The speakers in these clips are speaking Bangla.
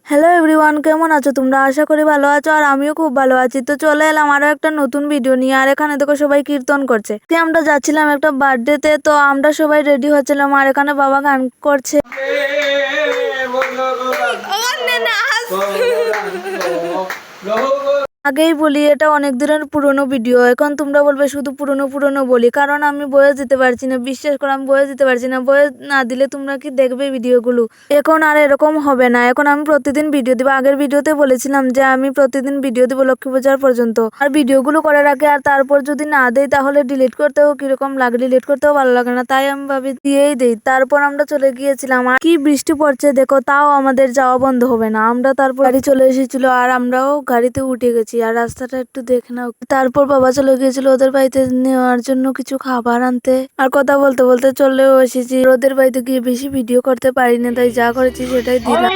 হ্যালো এভরিওয়ান, কেমন আছো তোমরা? আশা করি ভালো আছো আর আমিও খুব ভালো আছি। তো চলে এলাম আরো একটা নতুন ভিডিও নিয়ে। আর এখানে দেখো সবাই কীর্তন করছে। আমরা যাচ্ছিলাম একটা বার্থডেতে, তো আমরা সবাই রেডি হচ্ছিলাম আর এখানে বাবা গান করছে। আগেই বলি, এটা অনেক দিনের পুরনো ভিডিও। এখন তোমরা বলবে শুধু পুরনো পুরনো বলি, কারণ আমি বয়স দিতে পারছি না। বিশ্বাস করো, আমি বয়স দিতে পারছি না। বয়স না দিলে তোমরা কি দেখবে ভিডিওগুলো? এখন আর এরকম হবে না। এখন আমি প্রতিদিন ভিডিও দিব। আগের ভিডিওতে বলেছিলাম যে আমি প্রতিদিন ভিডিও দিব লক্ষ্মী পূজার পর্যন্ত। আর ভিডিওগুলো করে রাখি, আর তারপর যদি না দেই তাহলে ডিলিট করতেও কিরকম লাগে, ডিলিট করতেও ভালো লাগে না। তাই আমি ভাবি দিয়েই দেই। তারপর আমরা চলে গিয়েছিলাম। আর কি বৃষ্টি পড়ছে দেখো, তাও আমাদের যাওয়া বন্ধ হবে না। আমরা তারপর গাড়ি চলে এসেছিল আর আমরাও গাড়িতে উঠে গেছি। আর রাস্তাটা একটু দেখে নাও। তারপর বাবা চলে গিয়েছিল ওদের বাড়িতে নেওয়ার জন্য কিছু খাবার আনতে। আর কথা বলতে বলতে চলেও এসেছি। ওদের বাড়িতে গিয়ে বেশি ভিডিও করতে পারি না, তাই যা করেছি সেটাই দিলাম।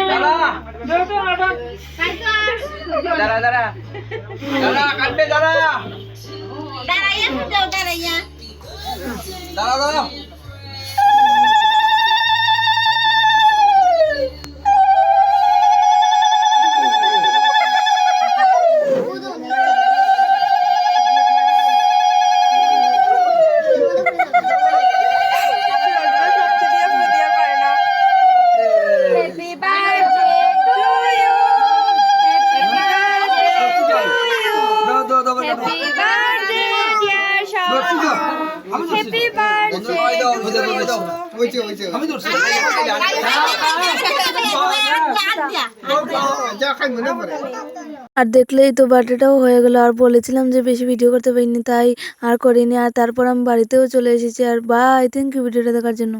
আর দেখলেই তো বার্থডেটাও হয়ে গেল। আর বলেছিলাম যে বেশি ভিডিও করতে পারিনি, তাই আর করিনি। আর তারপর আমি বাড়িতেও চলে এসেছি। আর বাই, থ্যাংক ইউ ভিডিওটা দেখার জন্য।